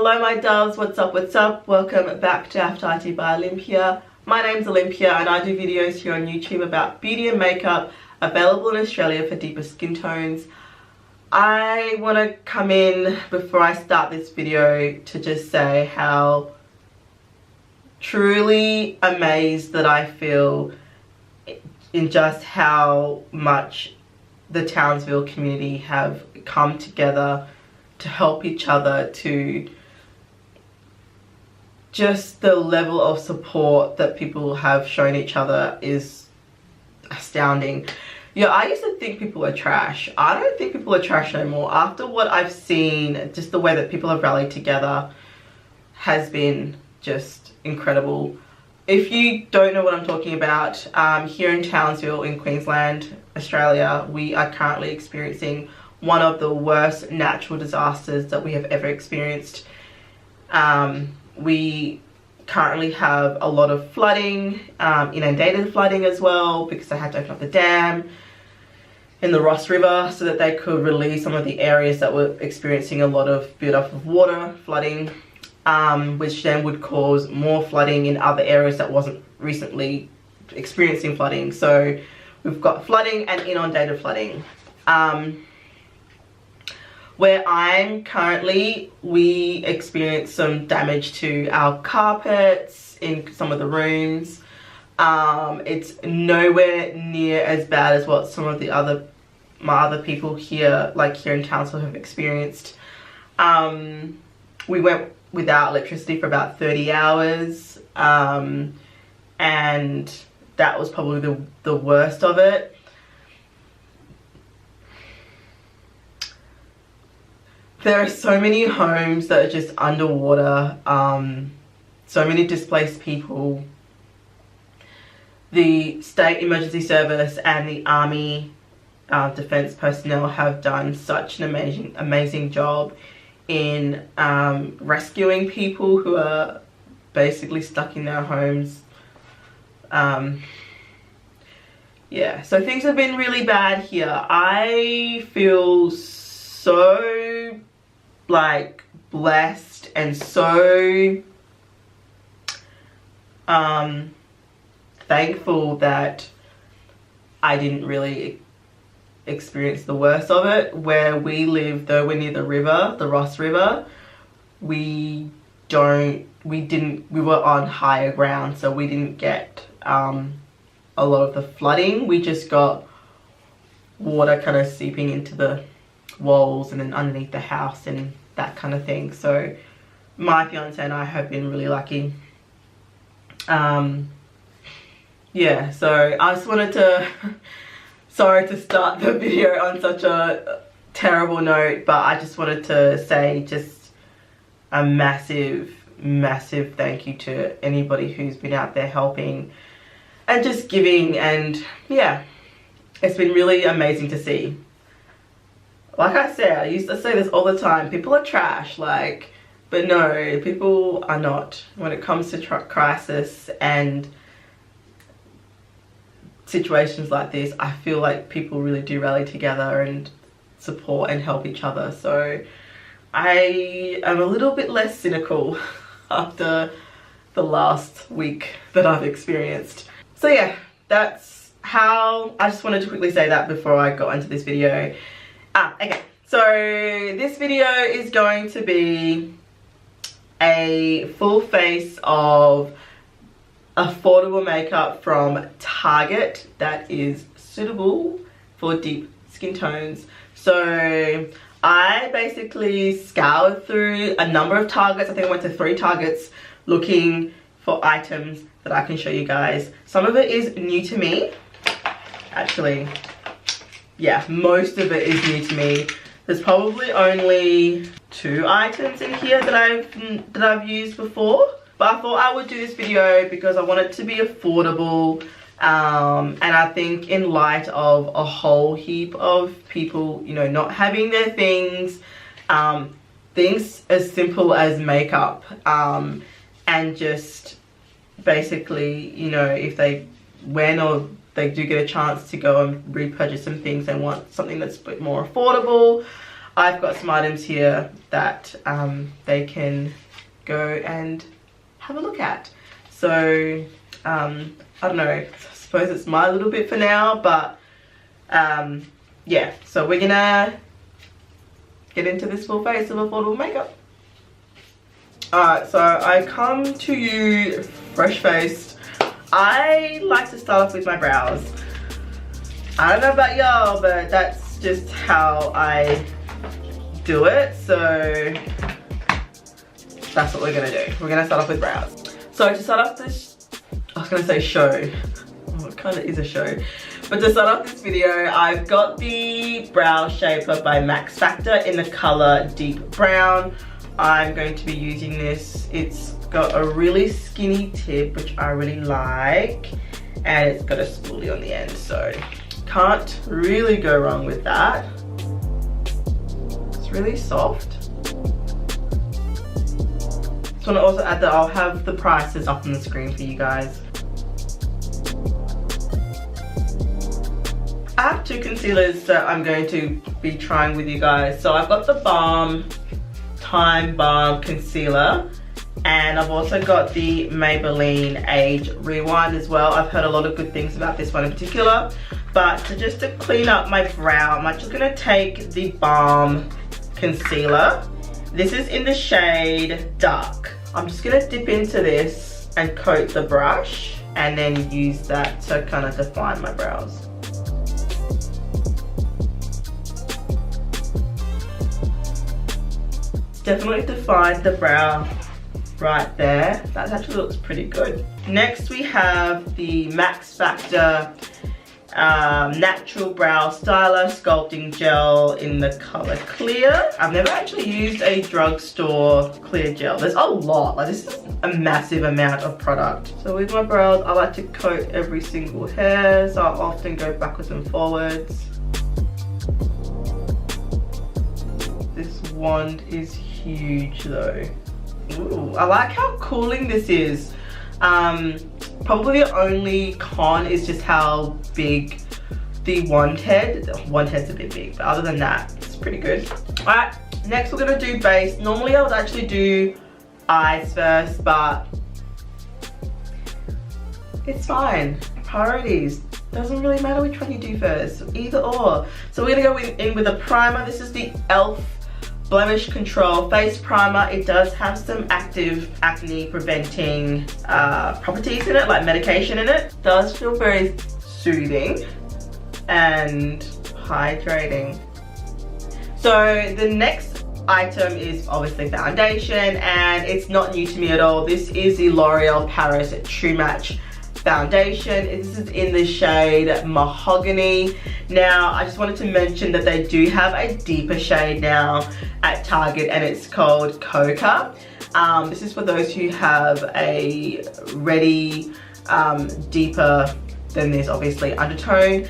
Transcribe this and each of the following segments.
Hello my doves, what's up, welcome back to Aphrodite by Olympia. My name's Olympia and I do videos here on YouTube about beauty and makeup, available in Australia for deeper skin tones. I want to come in before I start this video to just say how truly amazed that I feel in just how much the Townsville community have come together to help each other, to just the level of support that people have shown each other is astounding. Yeah, I used to think people are trash. I don't think people are trash anymore. After what I've seen, just the way that people have rallied together has been just incredible. If you don't know what I'm talking about, here in Townsville in Queensland, Australia, we are currently experiencing one of the worst natural disasters that we have ever experienced. We currently have a lot of flooding, inundated flooding as well, because they had to open up the dam in the Ross River so that they could release some of the areas that were experiencing a lot of build-up of water, flooding, which then would cause more flooding in other areas that wasn't recently experiencing flooding. So we've got flooding and inundated flooding. Where I'm currently, we experienced some damage to our carpets in some of the rooms. It's nowhere near as bad as what some of the my other people here, like here in Townsville, have experienced. We went without electricity for about 30 hours, and that was probably the worst of it. There are so many homes that are just underwater, so many displaced people. The State Emergency Service and the Army Defence personnel have done such an amazing job in rescuing people who are basically stuck in their homes. Yeah, so things have been really bad here. I feel so like blessed and so thankful that I didn't really experience the worst of it. Where we live, though we're near the river, the Ross River, we were on higher ground, so we didn't get a lot of the flooding. We just got water kind of seeping into the walls and then underneath the house and that kind of thing. So my fiance and I have been really lucky. Yeah, so I just wanted to sorry to start the video on such a terrible note, but I just wanted to say just a massive thank you to anybody who's been out there helping and just giving. And yeah, it's been really amazing to see. Like I said, I used to say this all the time, people are trash, like, but no, people are not. When it comes to crisis and situations like this, I feel like people really do rally together and support and help each other. So I am a little bit less cynical after the last week that I've experienced. So yeah, that's how, I just wanted to quickly say that before I got into this video. Okay, so this video is going to be a full face of affordable makeup from Target that is suitable for deep skin tones. So I basically scoured through a number of Targets. I think I went to 3 Targets looking for items that I can show you guys. Some of it is new to me, actually. Yeah, most of it is new to me. There's probably only 2 items in here that I've used before. But I thought I would do this video because I want it to be affordable. And I think in light of a whole heap of people, you know, not having their things, things as simple as makeup, and just basically, you know, if they do get a chance to go and repurchase some things and want something that's a bit more affordable, I've got some items here that they can go and have a look at. So I don't know, I suppose it's my little bit for now, but yeah, so we're gonna get into this full face of affordable makeup. Alright, so I come to you fresh faced. I like to start off with my brows. I don't know about y'all, but that's just how I do it. So that's what we're gonna do. We're gonna start off with brows. So to start off this, I was gonna say show. Oh, it kind of is a show. But to start off this video, I've got the Brow Shaper by Max Factor in the color Deep Brown. I'm going to be using this. It's got a really skinny tip, which I really like. And it's got a spoolie on the end, so can't really go wrong with that. It's really soft. Just want to also add that I'll have the prices up on the screen for you guys. I have two concealers that I'm going to be trying with you guys. So I've got the Balm Time Balm Concealer, and I've also got the Maybelline Age Rewind as well. I've heard a lot of good things about this one in particular. But just to clean up my brow, I'm just going to take the Balm Concealer. This is in the shade Dark. I'm just going to dip into this and coat the brush and then use that to kind of define my brows. Definitely defined the brow right there. That actually looks pretty good. Next we have the Max Factor Natural Brow Styler Sculpting Gel in the color Clear. I've never actually used a drugstore clear gel. There's a lot, like this is a massive amount of product. So with my brows, I like to coat every single hair, so I'll often go backwards and forwards. This wand is huge though. Ooh, I like how cooling this is. Probably the only con is just how big the wand head's a bit big, but other than that, it's pretty good. Alright, next we're gonna do base. Normally I would actually do eyes first, but it's fine. Priorities. Doesn't really matter which one you do first, either or. So we're gonna go in with a primer. This is the e.l.f. Blemish Control Face Primer. It does have some active acne preventing properties in it, like medication in it. Does feel very soothing and hydrating. So the next item is obviously foundation, and it's not new to me at all. This is the L'Oreal Paris True Match foundation. This is in the shade Mahogany. Now I just wanted to mention that they do have a deeper shade now at Target, and it's called Coca. This is for those who have a ready deeper than this obviously undertone.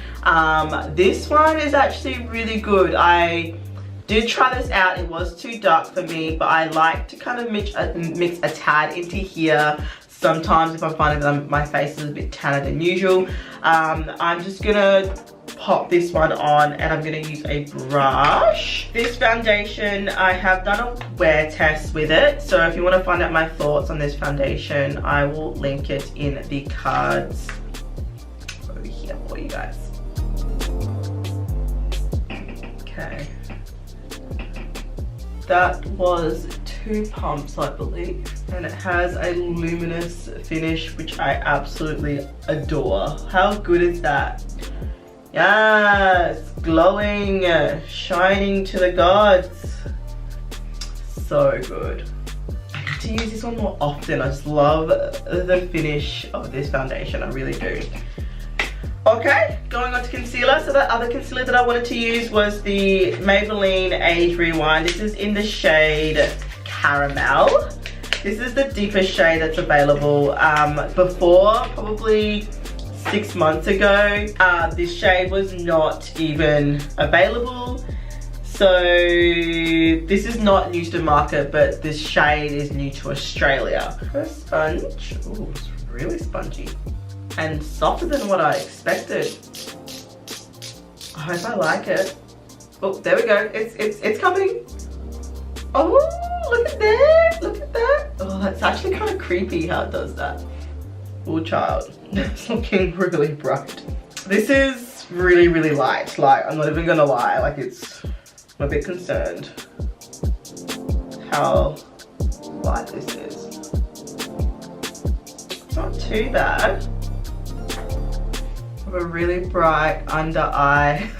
This one is actually really good. I did try this out. It was too dark for me, but I like to kind of mix a tad into here. Sometimes if I'm finding that my face is a bit tanner than usual. I'm just gonna pop this one on, and I'm gonna use a brush. This foundation, I have done a wear test with it. So if you wanna find out my thoughts on this foundation, I will link it in the cards over here for you guys. Okay. That was 2 pumps, I believe, and it has a luminous finish, which I absolutely adore. How good is that? Yes, glowing, shining to the gods. So good. I need to use this one more often. I just love the finish of this foundation, I really do. Okay, going on to concealer. So the other concealer that I wanted to use was the Maybelline Age Rewind. This is in the shade Caramel. This is the deepest shade that's available. Before, probably 6 months ago, this shade was not even available. So this is not new to the market, but this shade is new to Australia. First sponge. Ooh, it's really spongy and softer than what I expected. I hope I like it. Oh, there we go. It's coming. Oh, look at that. Look at that. Oh, that's actually kind of creepy how it does that. Oh, child. It's looking really bright. This is really, really light. Like, I'm not even gonna lie. Like, I'm a bit concerned how light this is. It's not too bad. I have a really bright under eye.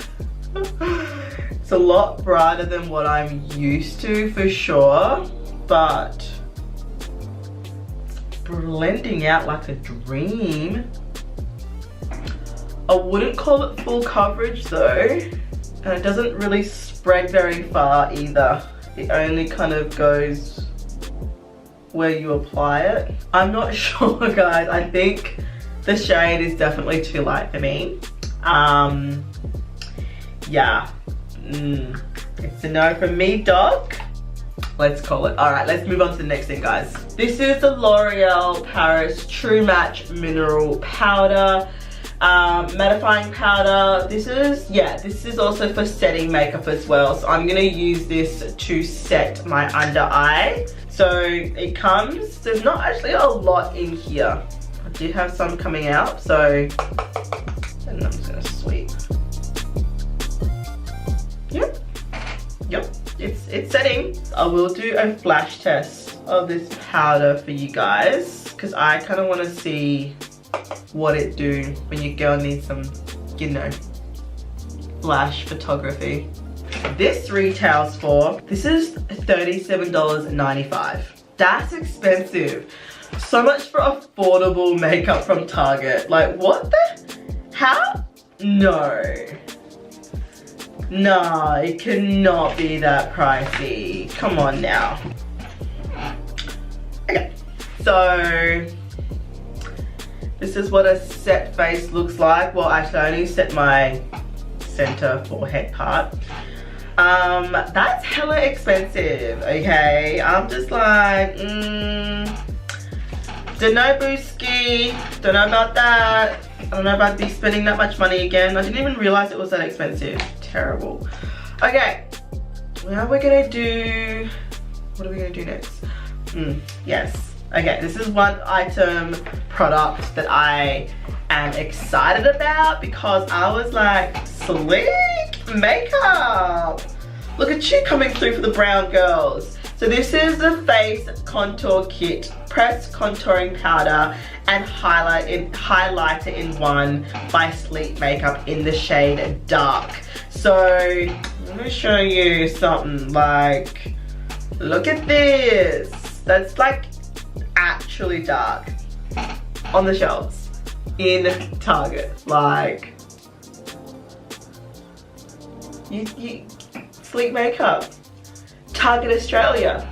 It's a lot brighter than what I'm used to for sure, but it's blending out like a dream. I wouldn't call it full coverage though, and it doesn't really spread very far either. It only kind of goes where you apply it. I'm not sure, guys. I think the shade is definitely too light for me. Yeah. It's a no from me, dog. Let's call it. All right, let's move on to the next thing, guys. This is the L'Oreal Paris True Match Mineral Powder. Mattifying powder. This is also for setting makeup as well. So I'm gonna use this to set my under eye. So it comes, there's not actually a lot in here. I did have some coming out, so, and I'm just gonna sweep. Yep, it's setting. I will do a flash test of this powder for you guys, because I kind of want to see what it do when your girl needs some, you know, flash photography. This retails for, this is $37.95. That's expensive. So much for affordable makeup from Target. Like, what the, how? No, it cannot be that pricey. Come on now. Okay, so this is what a set face looks like. Well, actually, I only set my center forehead part. That's hella expensive, okay? I'm just like, don't know, Booski. Don't know about that. I don't know about me spending that much money again. I didn't even realize it was that expensive. Terrible. Okay, now we're gonna do, what are we gonna do next? Yes. Okay, this is one item product that I am excited about because I was like, sleek makeup. Look at you coming through for the brown girls. So this is the Face Contour Kit, Pressed Contouring Powder and Highlighter in One by Sleek Makeup in the shade Dark. So I'm gonna show you something like, look at this. That's like actually dark on the shelves in Target. Like, you Sleek Makeup, Target Australia,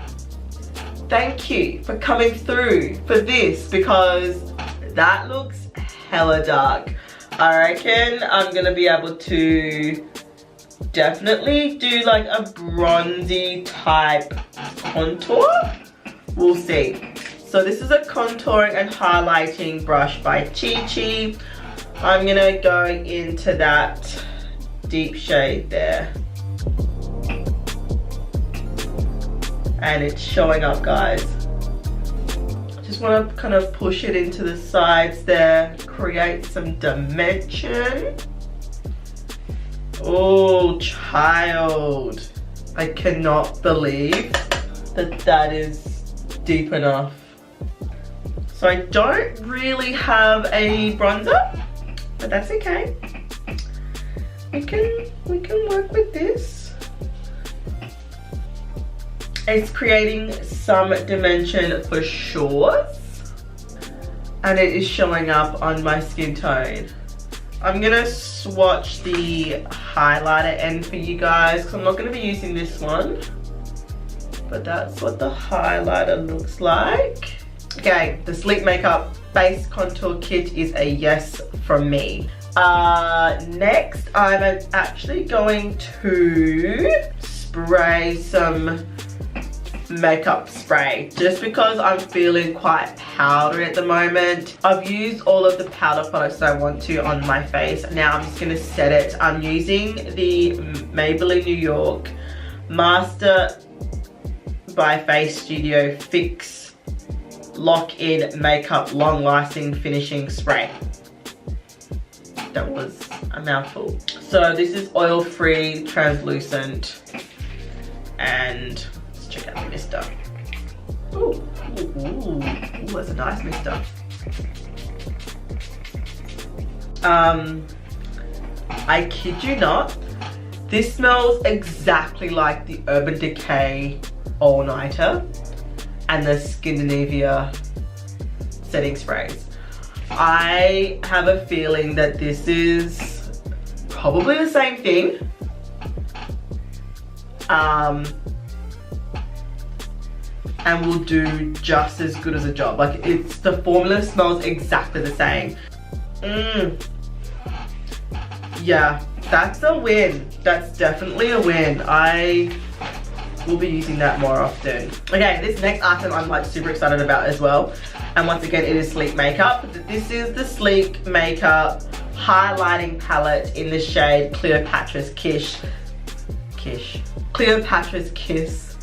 thank you for coming through for this, because that looks hella dark. I reckon I'm gonna be able to definitely do like a bronzy type contour. We'll see. So this is a contouring and highlighting brush by Chi Chi. I'm gonna go into that deep shade there. And it's showing up, guys. Just want to kind of push it into the sides there, create some dimension. Oh, child. I cannot believe that that is deep enough. So I don't really have a bronzer, but that's okay. We can work with this. It's creating some dimension for sure, and it is showing up on my skin tone. I'm gonna swatch the highlighter end for you guys because I'm not gonna be using this one, but that's what the highlighter looks like. Okay, the Sleek Makeup Base Contour Kit is a yes from me. Next, I'm actually going to spray some makeup spray just because I'm feeling quite powdery at the moment. I've used all of the powder products that I want to on my face. Now I'm just going to set it. I'm using the Maybelline New York Master by Face Studio Fix Lock-In Makeup Long Lasting Finishing Spray. That was a mouthful. So this is oil-free, translucent, and let's check out the mister. Ooh, ooh, ooh, that's a nice mister. I kid you not, this smells exactly like the Urban Decay All Nighter and the Skindinavia setting sprays. I have a feeling that this is probably the same thing. And will do just as good as a job. Like, it's, the formula smells exactly the same. Yeah, that's a win. That's definitely a win. I will be using that more often. Okay, this next item I'm like super excited about as well. And once again, it is Sleek Makeup. This is the Sleek Makeup highlighting palette in the shade Cleopatra's Kiss. Cleopatra's Kiss.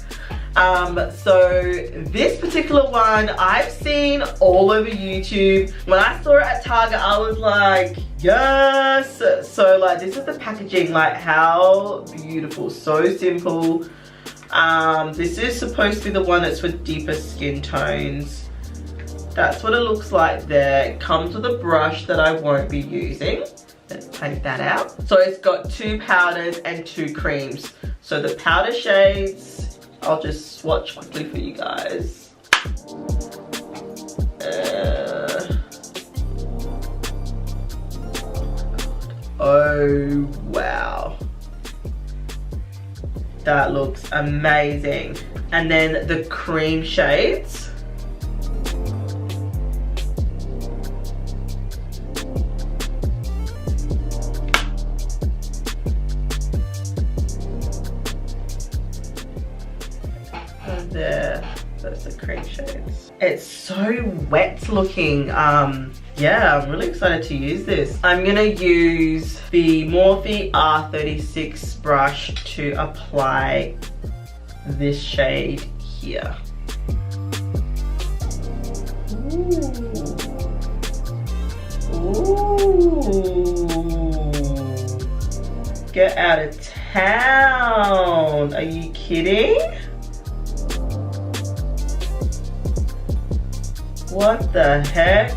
So this particular one I've seen all over YouTube. When I saw it at Target, I was like, yes. So like, this is the packaging, like how beautiful, so simple. This is supposed to be the one that's for deeper skin tones. That's what it looks like there. It comes with a brush that I won't be using. Let's take that out. So it's got 2 powders and 2 creams. So the powder shades, I'll just swatch quickly for you guys. Oh, wow. That looks amazing. And then the cream shades. And there, those are the cream shades. It's so wet looking. Yeah, I'm really excited to use this. I'm gonna use the Morphe R36 brush to apply this shade here. Ooh. Get out of town. Are you kidding? What the heck?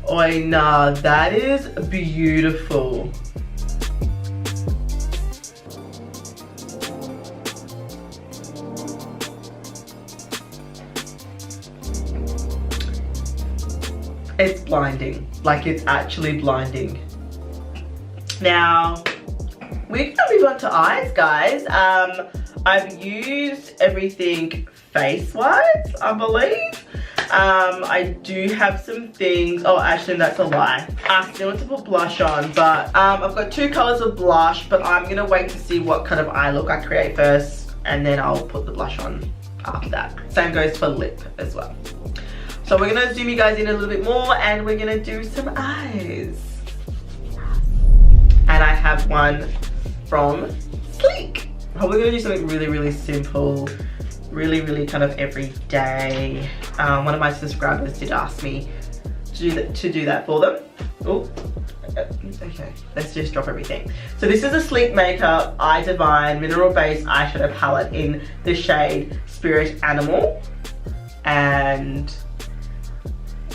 Oh, nah, that is beautiful. It's blinding. Like, it's actually blinding. Now, we're gonna move on to eyes, guys. I've used everything face-wise, I believe. I do have some things. Oh, actually, that's a lie. I still want to put blush on, but I've got 2 colors of blush, but I'm gonna wait to see what kind of eye look I create first, and then I'll put the blush on after that. Same goes for lip as well. So we're gonna zoom you guys in a little bit more, and we're gonna do some eyes. And I have one from Sleek. We're gonna do something really, really simple. Really kind of everyday. One of my subscribers did ask me to do that for them. Oh, okay, let's just drop everything. So this is a Sleek Makeup Eye Divine Mineral Base Eyeshadow Palette in the shade Spirit Animal. And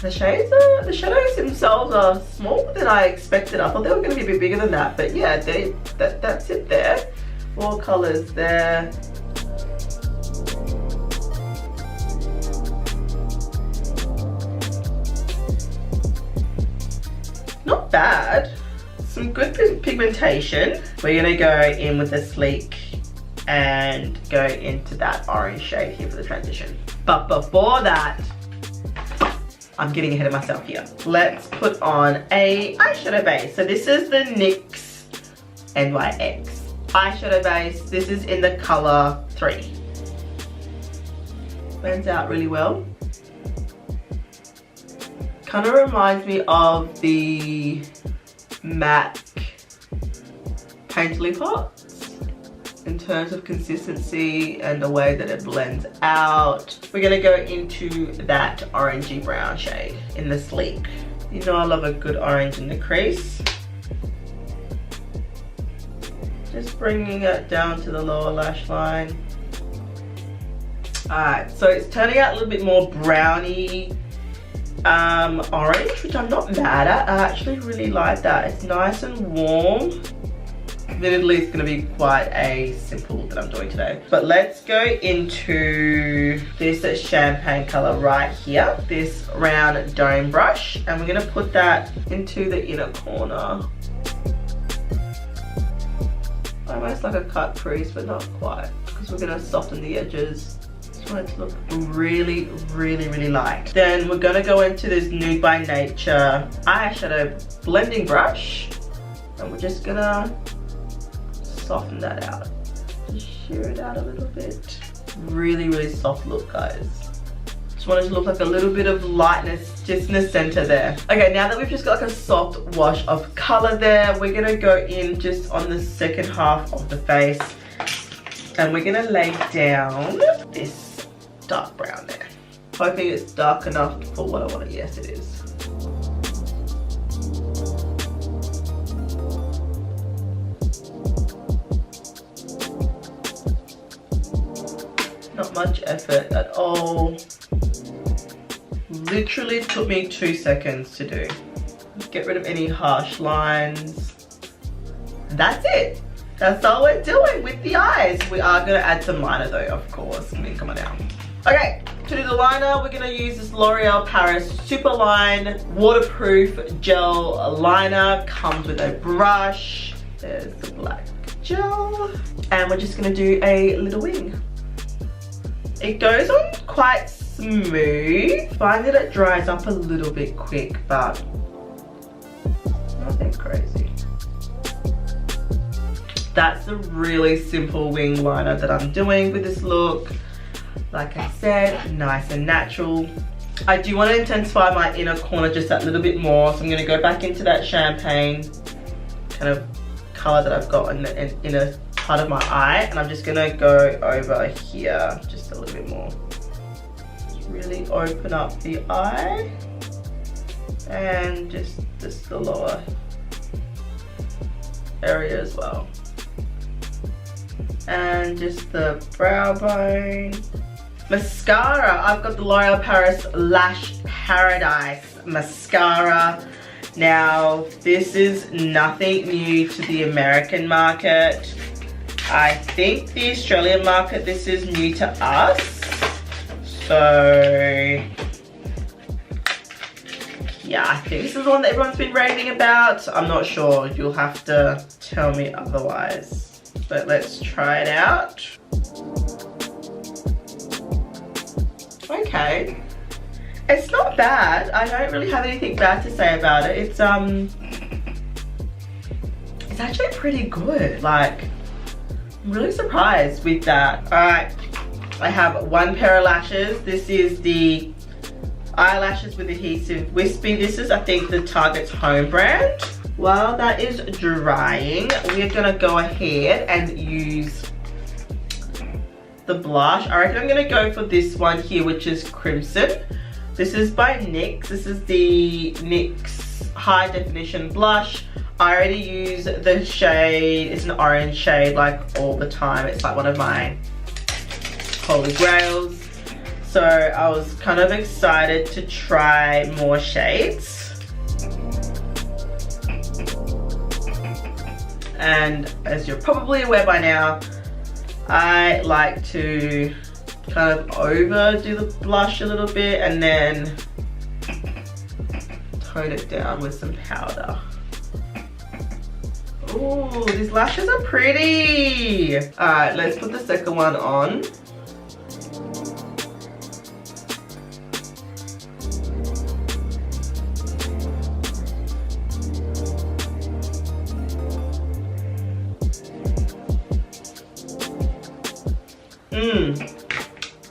the shadows themselves are smaller than I expected. I thought they were gonna be a bit bigger than that, but yeah, that's it there. 4 colors there. Not bad. Some good pigmentation. We're gonna go in with the Sleek and go into that orange shade here for the transition. But before that, I'm getting ahead of myself here. Let's put on a eyeshadow base. So this is the NYX NYX eyeshadow base. This is in the color 3. Blends out really well. kind of reminds me of the MAC Painterly Pots in terms of consistency and the way that it blends out. We're gonna go into that orangey brown shade in the Sleek. You know I love a good orange in the crease. Just bringing it down to the lower lash line. Alright, so it's turning out a little bit more browny orange, which I'm not mad at. I actually really like that. It's nice and warm. Admittedly, it's going to be quite a simple look that I'm doing today. But let's go into this champagne color right here. This round dome brush. And we're going to put that into the inner corner. Almost like a cut crease, but not quite. Because we're going to soften the edges. Just want it to look really, really, really light. Then we're going to go into this Nude by Nature eyeshadow blending brush. And we're just going to soften that out. Just sheer it out a little bit. Really, really soft look, guys. Just want it to look like a little bit of lightness just in the center there. Okay, now that we've just got like a soft wash of color there, we're gonna go in just on the second half of the face and we're gonna lay down this dark brown there. Hoping it's dark enough for what I want. Yes, it is. Not much effort at all. Literally took me 2 seconds to do. Get rid of any harsh lines. That's it. That's all we're doing with the eyes. We are gonna add some liner though, of course. I mean, come on now. Okay, to do the liner, we're gonna use this L'Oreal Paris Superline Waterproof Gel Liner. Comes with a brush. There's the black gel. And we're just gonna do a little wing. It goes on quite smooth. Find that it dries up a little bit quick, but nothing crazy. That's a really simple wing liner that I'm doing with this look. Like I said, nice and natural. I do want to intensify my inner corner just that little bit more, so I'm going to go back into that champagne kind of color that I've got in the inner part of my eye, and I'm just gonna go over here just a little bit more. Just really open up the eye and just the lower area as well, and just the brow bone. Mascara, I've got the L'Oreal Paris Lash Paradise mascara. Now this is nothing new to the American market. I think the Australian market, this is new to us. So, yeah, I think this is the one that everyone's been raving about. I'm not sure, you'll have to tell me otherwise. But let's try it out. Okay, it's not bad. I don't really have anything bad to say about it. It's actually pretty good. Like, I'm really surprised with that. Alright, I have one pair of lashes. This is the Eyelashes with Adhesive Wispy. This is, I think, the Target's home brand. While that is drying, we're gonna go ahead and use the blush. I reckon I'm gonna go for this one here, which is Crimson. This is by NYX. This is the NYX High Definition Blush. I already use the shade, it's an orange shade, like all the time. It's like one of my holy grails. So I was kind of excited to try more shades. And as you're probably aware by now, I like to kind of overdo the blush a little bit and then tone it down with some powder. Ooh, these lashes are pretty. All right, let's put the second one on.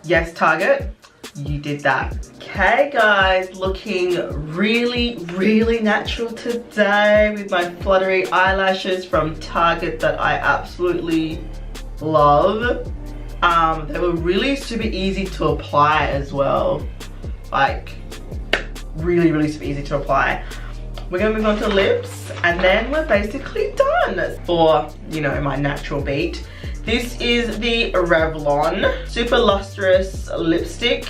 Yes, Target, you did that Okay guys, looking really natural today with my fluttery eyelashes from Target that I absolutely love. They were really super easy to apply as well. Like really super easy to apply. We're gonna move on to lips and then we're basically done for, you know, my natural beat. This is the Revlon Super Lustrous Lipstick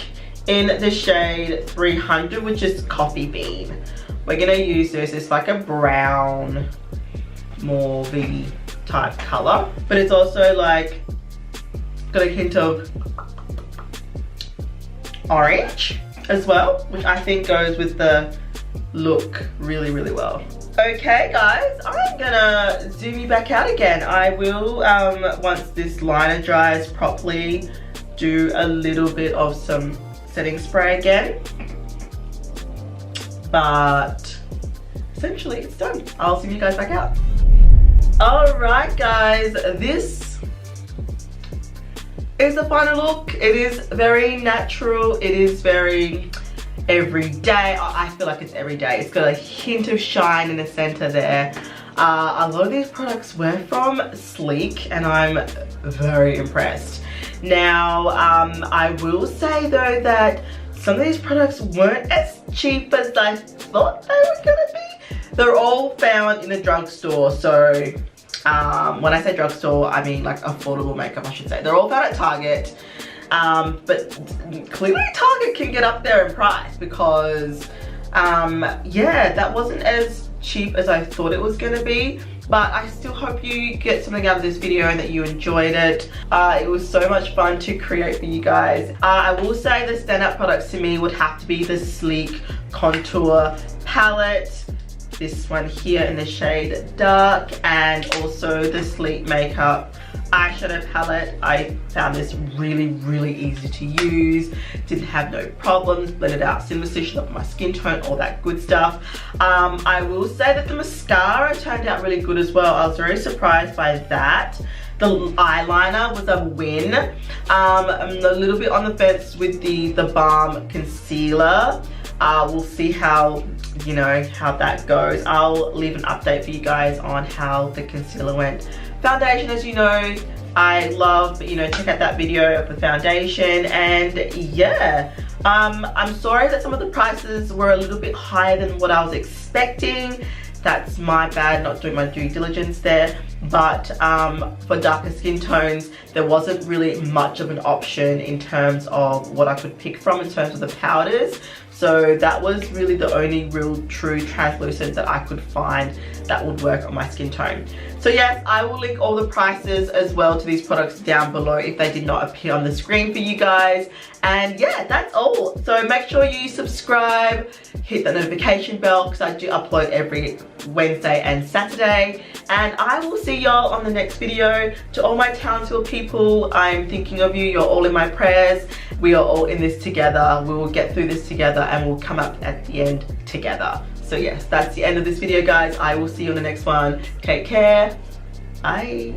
in the shade 300, which is Coffee Bean. We're gonna use this. It's like a brown, mauvey type color, but it's also like got a hint of orange as well, which I think goes with the look really well. Okay guys, I'm gonna zoom you back out again. I will, once this liner dries properly, do a little bit of some setting spray again. But essentially it's done. I'll zoom you guys back out. Alright guys, this is the final look. It is very natural. It is very everyday. I feel like it's everyday. It's got a hint of shine in the center there. A lot of these products were from Sleek and I'm very impressed. Now, I will say though that some of these products weren't as cheap as I thought they were gonna be. They're all found in a drugstore, so when I say drugstore, I mean like affordable makeup, I should say. They're all found at Target. But clearly Target can get up there in price because yeah, that wasn't as cheap as I thought it was gonna be. But I still hope you get something out of this video and that you enjoyed it. It was so much fun to create for you guys. I will say the standout products to me would have to be the Sleek Contour Palette, this one here in the shade Dark, and also the Sleek Makeup eyeshadow palette. I found this really easy to use. Didn't have no problems, blended out seamlessly, showed up my skin tone, all that good stuff. I will say that the mascara turned out really good as well. I was very surprised by that. The eyeliner was a win. I'm a little bit on the fence with the Balm concealer. We'll see how, you know, how that goes. I'll leave an update for you guys on how the concealer went. Foundation, as you know, I love, you know, check out that video of the foundation. And yeah, I'm sorry that some of the prices were a little bit higher than what I was expecting. That's my bad, not doing my due diligence there. But for darker skin tones, there wasn't really much of an option in terms of what I could pick from in terms of the powders. So that was really the only real true translucent that I could find that would work on my skin tone. So yes, I will link all the prices as well to these products down below if they did not appear on the screen for you guys. And yeah, that's all. So make sure you subscribe, hit the notification bell because I do upload every Wednesday and Saturday. And I will see y'all on the next video. To all my Townsville people, I'm thinking of you. You're all in my prayers. We are all in this together. We will get through this together and we'll come up at the end together. So yes, that's the end of this video guys. I will see you on the next one. Take care. Bye.